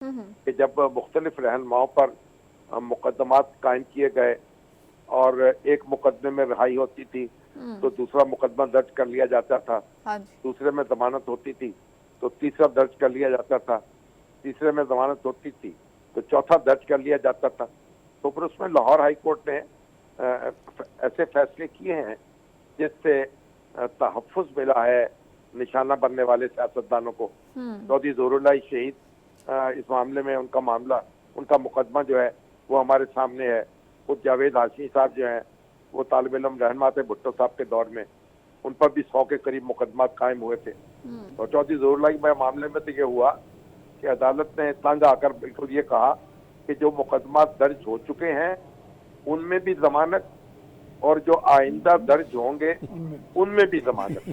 कि जब मुख्तलिफ रहनुमाओं पर मुकदमात कायम किए गए और एक मुकदमे में रिहाई होती थी तो दूसरा मुकदमा दर्ज कर लिया जाता था, दूसरे में जमानत होती थी तो तीसरा दर्ज कर लिया जाता था, तीसरे में जमानत होती थी तो चौथा दर्ज कर लिया जाता था। तो फिर उसमें लाहौर हाई कोर्ट ने ऐसे फैसले किए हैं जिससे तहफ़्फ़ुज़ मिला है निशाना बनने वाले सियासतदानों को। चौधरी ज़हुरुल्लाह शहीद इस मामले में उनका मुकदमा जो है वो हमारे सामने है। खुद जावेद हाशमी साहब जो हैं वो तालिब इल्म रहनुमा थे भुट्टो साहब के दौर में, उन पर भी 100 के करीब मुकदमा कायम हुए थे। और चौधरी ज़हुरुल्लाह के मामले में तो ये हुआ कि अदालत ने तंग आकर बिल्कुल ये कहा कि जो मुकदमा दर्ज हो चुके हैं उनमें भी जमानत और जो आइंदा दर्ज होंगे उनमें भी जमानत।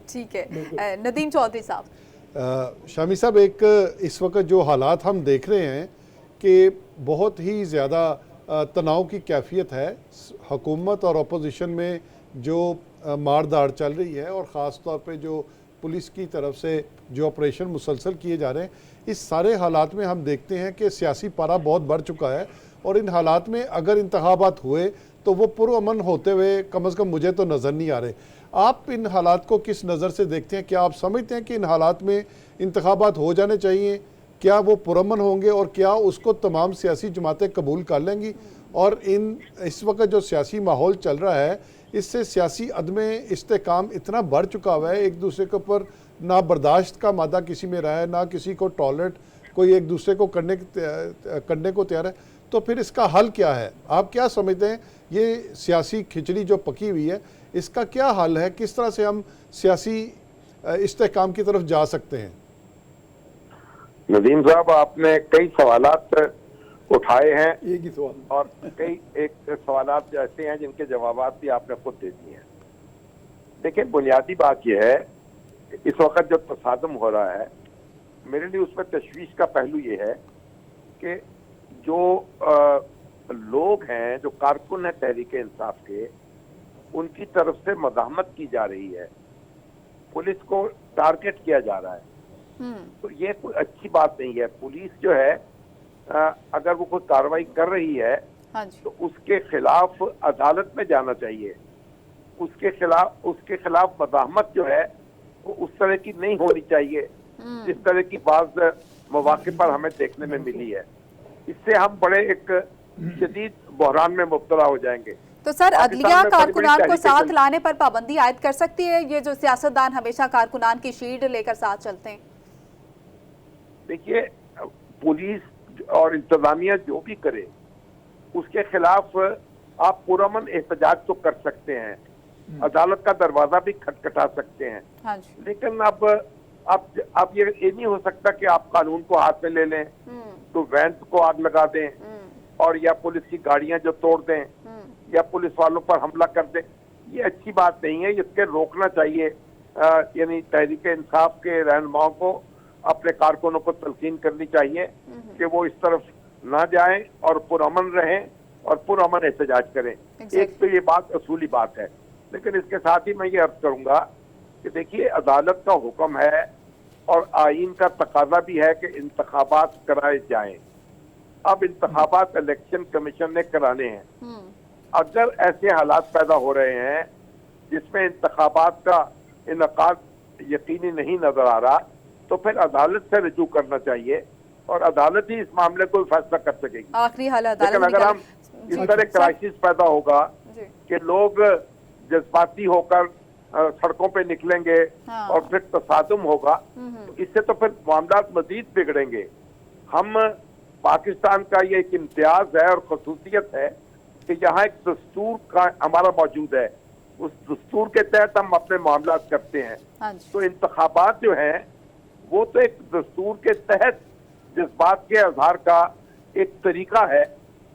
ठीक है नदीम चौधरी साहब। शामी साहब, एक इस वक्त जो हालात हम देख रहे हैं कि बहुत ही ज़्यादा तनाव की कैफियत है हुकूमत और अपोजिशन में, जो मारदार चल रही है और ख़ास तौर पे जो पुलिस की तरफ से जो ऑपरेशन मुसलसल किए जा रहे हैं, इस सारे हालात में हम देखते हैं कि सियासी पारा बहुत बढ़ चुका है। और इन हालात में अगर इंतखाबात हुए तो वो पुरअमन होते हुए कम से कम मुझे तो नज़र नहीं आ रहे। आप इन हालात को किस नज़र से देखते हैं? क्या आप समझते हैं कि इन हालात में इंतखाबात हो जाने चाहिए? क्या वो पुरअमन होंगे और क्या उसको तमाम सियासी जमातें कबूल कर लेंगी? और इस वक्त जो सियासी माहौल चल रहा है इससे सियासी अदम इस्तेकाम इतना बढ़ चुका हुआ है, एक दूसरे के ऊपर ना बर्दाश्त का मादा किसी में रहा है, ना किसी को टॉलरेट कोई एक दूसरे को करने को तैयार है। तो फिर इसका हल क्या है? आप क्या समझते हैं ये सियासी खिचड़ी जो पकी हुई है इसका क्या हल है? किस तरह से हम सियासी इस्तेकाम की तरफ जा सकते हैं? नदीम साहब, आपने कई सवालात उठाए हैं, एक ही सवाल और कई सवालात ऐसे हैं जिनके जवाबात भी आपने खुद दे दिए हैं। देखिए, बुनियादी बात यह है कि इस वक्त जो तसादम हो रहा है, मेरे लिए उसमें तशवीश का पहलू ये है कि जो लोग हैं, जो कारकुन हैं तहरीक इंसाफ के, उनकी तरफ से मज़ाहमत की जा रही है, पुलिस को टारगेट किया जा रहा है। तो ये कोई अच्छी बात नहीं है। पुलिस जो है अगर वो कोई कार्रवाई कर रही है तो उसके खिलाफ अदालत में जाना चाहिए। उसके खिलाफ मज़ाहमत जो है वो उस तरह की नहीं होनी चाहिए जिस तरह की बाज़ मौके पर हमें देखने में मिली है। इससे हम बड़े एक शदीद बहरान में मुब्तला हो जाएंगे। तो सर, अदलिया कारकुनान को साथ लाने पर पाबंदी आयद कर सकती है? ये जो सियासतदान हमेशा कारकुनान की शील्ड लेकर साथ चलते हैं। देखिए, पुलिस और इंतजामिया जो भी करे उसके खिलाफ आप पुरअमन एहतजाज तो कर सकते हैं, अदालत का दरवाजा भी खटखटा सकते हैं। लेकिन अब ये नहीं हो सकता कि आप कानून को हाथ में ले लें तो वैन को आग लगा दें और या पुलिस की गाड़ियां जो तोड़ दें या पुलिस वालों पर हमला कर दें। ये अच्छी बात नहीं है, इसके रोकना चाहिए। यानी तहरीक इंसाफ के रहनुमाओं को अपने कारकुनों को तलकीन करनी चाहिए कि वो इस तरफ ना जाएं और पुरअमन रहें और पुरअमन एहतजाज करें। एक तो ये बात असूली बात है, लेकिन इसके साथ ही मैं ये अर्ज करूंगा कि देखिए, अदालत का हुक्म है और आईन का तकाजा भी है कि इंतखाबात कराए जाएं। अब इंतखाबात इलेक्शन कमीशन ने कराने हैं। अगर ऐसे हालात पैदा हो रहे हैं जिसमें इंतखाबात का इनकाद यकीनी नहीं नजर आ रहा तो फिर अदालत से रजू करना चाहिए और अदालत ही इस मामले को फैसला कर सकेगी। आखिरी हाल लेकिन अगर हम इस तरह क्राइसिस पैदा होगा कि लोग जज्बाती होकर सड़कों पे निकलेंगे और फिर तसादुम होगा तो इससे तो फिर मामला मजीद बिगड़ेंगे। हम पाकिस्तान का ये एक इम्तियाज है और खसूसियत है कि यहाँ एक दस्तूर का हमारा मौजूद है, उस दस्तूर के तहत हम अपने मामला करते हैं। तो इंतखाबात जो है वो तो एक दस्तूर के तहत जज्बात के इजहार का एक तरीका है।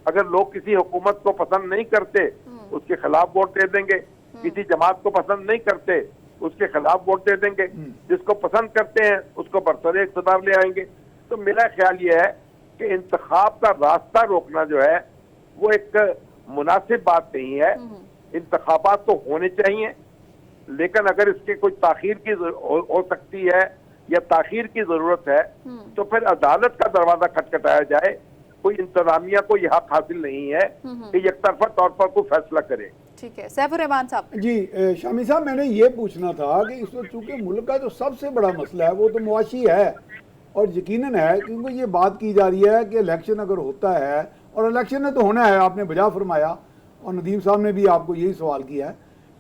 अगर लोग किसी हुकूमत को पसंद नहीं करते उसके खिलाफ वोट दे देंगे, किसी जमात को पसंद नहीं करते उसके खिलाफ वोट दे देंगे, जिसको पसंद करते हैं उसको बरसरे इक़्तिदार ले आएंगे। तो मेरा ख्याल ये है कि इंतखाब का रास्ता रोकना जो है वो एक मुनासिब बात नहीं है। इंतखाबात तो होने चाहिए, लेकिन अगर इसके कोई ताखीर की हो सकती है या ताखीर की जरूरत है तो फिर अदालत का दरवाजा खटखटाया जाए। कोई इंतजामिया को यह हक हासिल नहीं है कि एकतरफा तौर पर कोई फैसला करे। ठीक है, सैफुर रहमान साहब। जी शामी साहब, मैंने ये पूछना था कि इस वक्त चूंकि मुल्क का जो सबसे बड़ा मसला है वो तो मुआशी है, और यकीनन है क्योंकि ये बात की जा रही है कि इलेक्शन अगर होता है, और इलेक्शन ने तो होना है, आपने बजा फरमाया, और नदीम साहब ने भी आपको यही सवाल किया है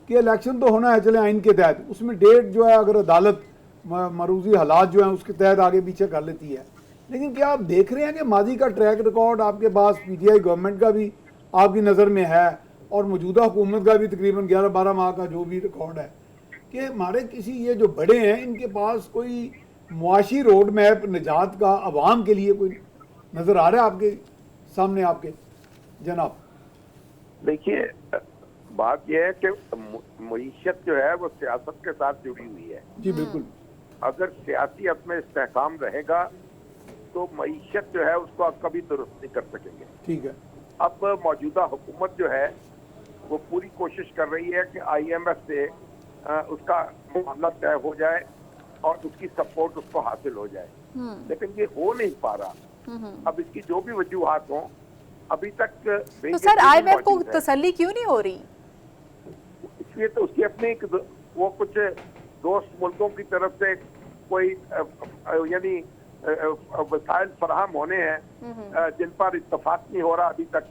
कि इलेक्शन तो होना है चले आइन के तहत, उसमें डेट जो है अगर अदालत मरूजी हालात जो हैं उसके तहत आगे पीछे कर लेती है। लेकिन क्या आप देख रहे हैं कि माजी का ट्रैक रिकॉर्ड आपके पास पीटीआई गवर्नमेंट का भी आपकी नज़र में है, और मौजूदा हुकूमत का भी तकरीबन 11-12 माह का जो भी रिकॉर्ड है, कि हमारे किसी ये जो बड़े हैं इनके पास कोई मुआशी रोड मैप निजात का अवाम के लिए कोई नज़र आ रहा है आपके सामने आपके जनाब? देखिए, बात यह है कि मईशत जो है वो सियासत के साथ जुड़ी हुई है। जी बिल्कुल। अगर सियासी में इस्तेहकाम रहेगा तो मईशत जो है उसको आप कभी दुरुस्त नहीं कर सकेंगे। ठीक है। अब मौजूदा हुकूमत जो है वो पूरी कोशिश कर रही है कि IMF से उसका मामला तय हो जाए और उसकी सपोर्ट उसको हासिल हो जाए, लेकिन ये हो नहीं पा रहा। अब इसकी जो भी वजूहात हों, अभी तक तो सर IMF को तसल्ली क्यों नहीं हो रही? इसलिए तो उसकी अपनी वो कुछ दोस्त मुल्कों की तरफ से कोई यानी वसाइल फराहम होने हैं जिन पर इत्तफाक नहीं हो रहा अभी तक।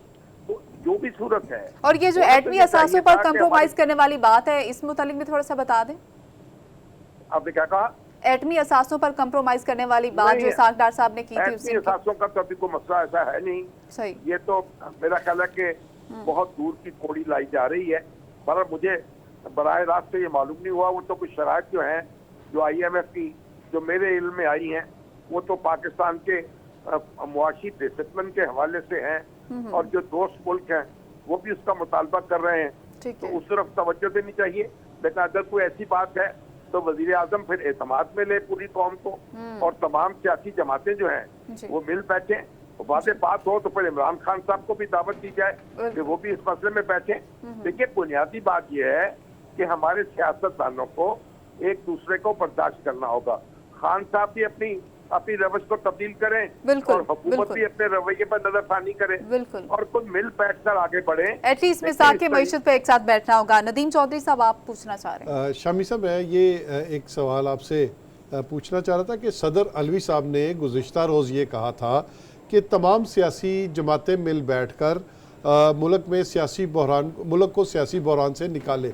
तो जो भी सूरत है, और ये जो एटमी असासों पर कंप्रोमाइज करने वाली बात है, इस मुतालिक भी थोड़ा सा बता दें। आपने क्या कहा? एटमी असासों पर कंप्रोमाइज करने वाली बात जो सागडार साहब ने की थी, एटमी असासों का तो अभी कोई मसला ऐसा है नहीं। सही। ये तो मेरा ख्याल है कि बहुत दूर की कोड़ी लाई जा रही है, पर मुझे बराह रास्त से ये मालूम नहीं हुआ। वो तो कुछ शराइत जो हैं जो IMF की जो मेरे इल्म में आई हैं वो तो पाकिस्तान के मुआशी डिसिप्लिन के हवाले से हैं, और जो दोस्त मुल्क हैं वो भी उसका मुतालबा कर रहे हैं, तो उस तरफ तवज्जो देनी चाहिए। लेकिन अगर कोई ऐसी बात है तो वजीर आजम फिर एतमाद में ले पूरी कौम को, और तमाम सियासी जमातें जो हैं वो मिल बैठे, बातें बात हो तो फिर इमरान खान साहब को भी दावत दी जाए कि वो भी इस मसले में बैठे। देखिए, बुनियादी बात यह है कि हमारे सियासतदानों को एक दूसरे को बर्दाश्त करना होगा। खान साहब भी अपनी रवश को तब्दील करें और हुकूमत भी अपने रवैये पर नजरसानी करे, और कुछ मिल बैठकर आगे बढ़े। एटलीस्ट मिसाल के मईशत पे एक साथ बैठना होगा। नदीम चौधरी साहब, आप पूछना चाह रहे हैं? शामी साहब, मैं ये एक सवाल आपसे पूछना चाह रहा था कि सदर अलवी साहब ने गुज़िश्ता रोज़ ये कहा था कि तमाम सियासी जमातें मिल बैठकर मुल्क को सियासी बहरान से निकाले।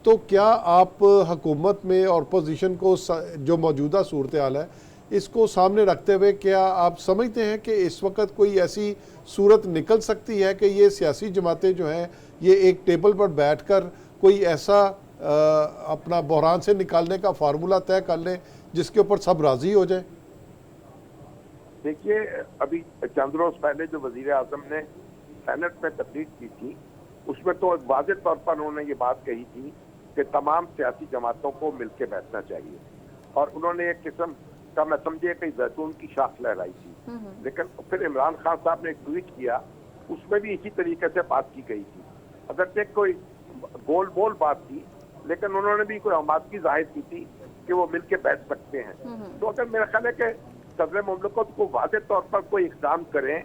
तो क्या आप हुकूमत में और अपोजिशन को जो मौजूदा सूरत हाल है इसको सामने रखते हुए क्या आप समझते हैं कि इस वक्त कोई ऐसी सूरत निकल सकती है कि ये सियासी जमातें जो हैं ये एक टेबल पर बैठकर कोई ऐसा अपना बहरान से निकालने का फार्मूला तय कर लें जिसके ऊपर सब राज़ी हो जाए? देखिए, अभी चंद रोज पहले जो वजीर आजम ने सेनेट में तकरीर की थी उसमें तो वाज़ेह तौर पर उन्होंने ये बात कही थी कि तमाम सियासी जमातों को मिलकर बैठना चाहिए, और उन्होंने एक किस्म का, मैं समझे, कई जैतून की शाख लहराई थी। लेकिन फिर इमरान खान साहब ने एक ट्वीट किया, उसमें भी इसी तरीके से बात की गई थी। अगर कोई गोल बोल बात थी, लेकिन उन्होंने भी कोई हमादगी जाहिर की थी कि वो मिलके बैठ सकते हैं। तो अगर मेरा ख्याल है कि सदर मुमलिकत को वाज़ेह तौर पर कोई इक़दाम करें,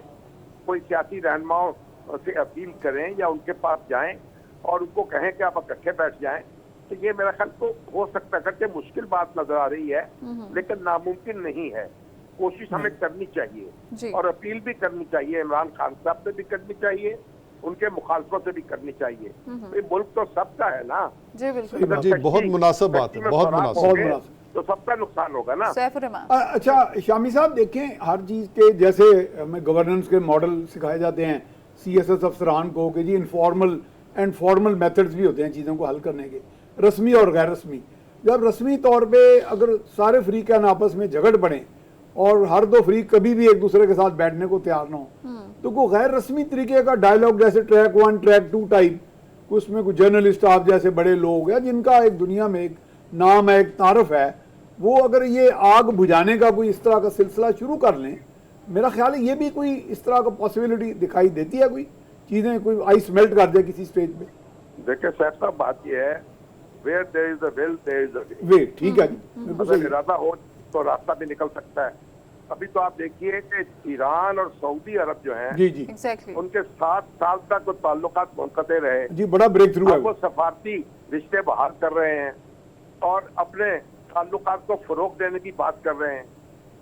कोई सियासी रहनुमाओं से अपील करें या उनके पास जाएं और उनको कहें कि आप इकट्ठे बैठ जाएं, तो ये मेरा ख्याल तो हो सकता है। मुश्किल बात नजर आ रही है लेकिन नामुमकिन नहीं है। कोशिश हमें करनी चाहिए और अपील भी करनी चाहिए, इमरान खान साहब से भी करनी चाहिए, उनके मुखालफों से भी करनी चाहिए। तो मुल्क तो सबका है ना। जी बिल्कुल जी, बहुत मुनासिब बात है, बहुत मुनासिब, तो सबका नुकसान होगा ना। अच्छा शामी साहब, देखें हर चीज़ के जैसे हमें गवर्नेंस के मॉडल सिखाए जाते हैं CSS अफसरान को कि जी इनफॉर्मल एंड फॉर्मल मेथड्स भी होते हैं चीज़ों को हल करने के, रस्मी और गैर रस्मी। जब रस्मी तौर पे अगर सारे फ्रीकैन आपस में झगड़ पड़े और हर दो फ्रीक कभी भी एक दूसरे के साथ बैठने को तैयार ना हो, तो कोई गैर रस्मी तरीके का डायलॉग जैसे ट्रैक 1 ट्रैक 2 टाइप, उसमें कुछ जर्नलिस्ट आप जैसे बड़े लोग या जिनका एक दुनिया में एक नाम है, एक तारफ है, वो अगर ये आग बुझाने का कोई इस तरह का सिलसिला शुरू कर लें, मेरा ख्याल है ये भी कोई इस तरह का पॉसिबिलिटी दिखाई देती है, कोई चीज़ें कोई आइस मेल्ट कर दे किसी स्टेज पे। देखिए साहब, बात ये है, where there is a will there is a way। वे ठीक है जी, अगर इरादा हो तो रास्ता भी निकल सकता है। अभी तो आप देखिए कि ईरान और सऊदी अरब जो हैं, जी जी एग्जैक्टली। उनके 7 साल तक वो ताल्लुकात मुनक़ते रहे। जी, बड़ा ब्रेक थ्रू है अब वो सफारती रिश्ते बहाल कर रहे हैं और अपने ताल्लुकात को फरोग देने की बात कर रहे हैं।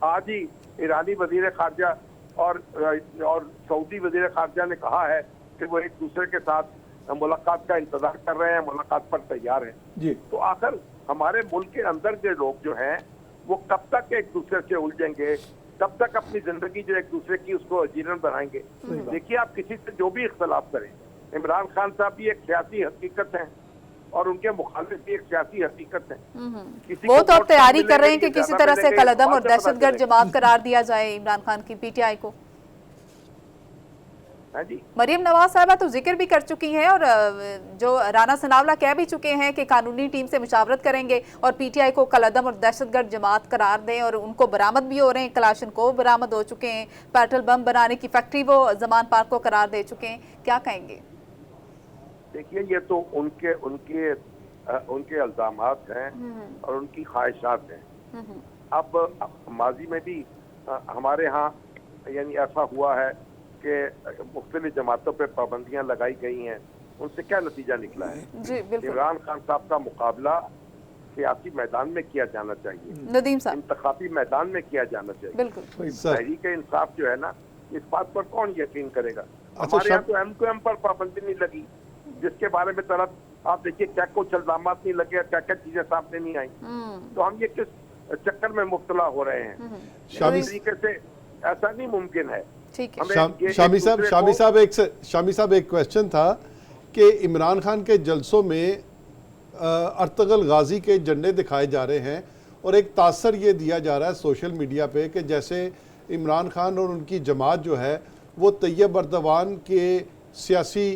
आज ही ईरानी वजीर खारजा और सऊदी वजीर खारजा ने कहा है कि वो एक दूसरे के साथ मुलाकात का इंतजार कर रहे हैं, मुलाकात पर तैयार हैं। जी। तो आखिर हमारे मुल्क के अंदर के लोग जो हैं वो कब तक एक दूसरे से उलझेंगे, कब तक अपनी जिंदगी जो एक दूसरे की उसको जीर्ण बनाएंगे। देखिए, आप किसी से जो भी इख्तलाफ करें, इमरान खान साहब भी एक सियासी हकीकत है और उनके मुखालिफ भी एक सियासी हकीकत है। वो तो अब तैयारी कर रहे हैं कि मिलेंगे, किसी तरह से ज्यादा कलअदम और मिलेंगे, बाद में दहशतगर्द पता जमात करार दिया जाए इमरान खान की पीटीआई को। हाँ जी। मरियम नवाज साहबा तो जिक्र भी कर चुकी हैं और जो राना सनावला कह भी चुके हैं कि कानूनी टीम से मुशावरत करेंगे और पीटीआई को कलअदम और दहशतगर्द जमात करार दें, और उनको बरामद भी हो रहे हैं, कलाशनकोव बरामद हो चुके हैं, पेट्रोल बम बनाने की फैक्ट्री वो जमान पार्क को करार दे चुके हैं। क्या कहेंगे? देखिए, ये तो उनके उनके उनके इल्जामात हैं और उनकी ख्वाहिशात हैं। अब माजी में भी हमारे यहाँ यानी ऐसा हुआ है कि मुख्तलिफ जमातों पे पाबंदियां लगाई गई हैं, उनसे क्या नतीजा निकला है? जी बिल्कुल। इमरान खान साहब का मुकाबला सियासी मैदान में किया जाना चाहिए, नदीम साहब, इंतखाबी मैदान में किया जाना चाहिए। बिल्कुल। तहरीक इंसाफ जो है ना, इस बात पर कौन यकीन करेगा? अच्छा, हमारे यहाँ तो MQM पर पाबंदी नहीं लगी, जिसके बारे में तरफ आप देखिए क्या कुछ इल्जामात नहीं लगे, क्या क्या चीजें सामने नहीं आई। तो हम ये किस चक्कर में मुब्तला हो रहे हैं? इस तरीके से ऐसा नहीं मुमकिन है। ठीक है। शामी साहब एक क्वेश्चन था कि इमरान खान के जलसों में अर्तगल गाजी के झंडे दिखाए जा रहे हैं और एक तासर ये दिया जा रहा है सोशल मीडिया पे कि जैसे इमरान खान और उनकी जमात जो है वो तैयब अर्दवान के सियासी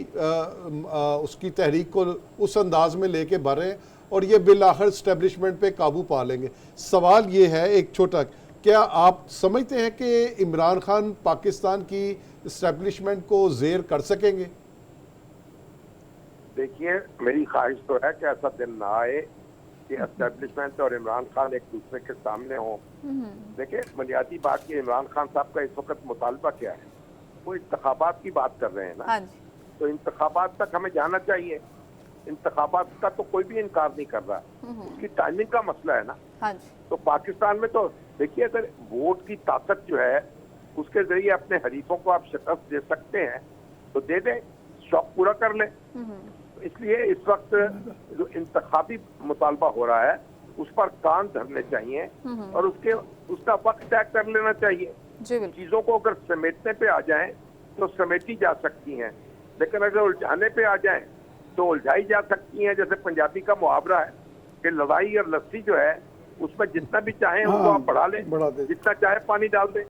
उसकी तहरीक को उस अंदाज में लेके बढ़ रहे हैं और ये बिल आखिर स्टैब्लिशमेंट पे काबू पा लेंगे। सवाल ये है एक छोटा, क्या आप समझते हैं कि इमरान खान पाकिस्तान की इस्टेब्लिशमेंट को जेर कर सकेंगे? देखिए, मेरी ख्वाहिश तो है कि ऐसा दिन ना आए कि एस्टेब्लिशमेंट और इमरान खान एक दूसरे के सामने हो। देखिए, बुनियादी बात ये इमरान खान साहब का इस वक्त मुतालबा क्या है? वो इंतखाबात की बात कर रहे हैं ना। हाँ जी। तो इंतखाबात तक हमें जाना चाहिए। इंतखाबात का तो कोई भी इनकार नहीं कर रहा, उसकी टाइमिंग का मसला है ना। हाँ जी। तो पाकिस्तान में तो देखिए, अगर वोट की ताकत जो है उसके जरिए अपने हरीफों को आप शिकस्त दे सकते हैं तो दे दें, शौक पूरा कर लें। इसलिए इस वक्त जो इंतखाबी मुतालबा हो रहा है उस पर कान धरने चाहिए और उसका वक्त तय कर लेना चाहिए। चीजों को अगर समेटने पे आ जाएं तो समेटी जा सकती हैं, लेकिन अगर उलझाने पे आ जाएं तो उलझाई जा सकती हैं। जैसे पंजाबी का मुहावरा है कि लड़ाई और लस्सी जो है उसमें जितना भी चाहे उनको आप बढ़ा लें, जितना चाहे पानी डाल दें।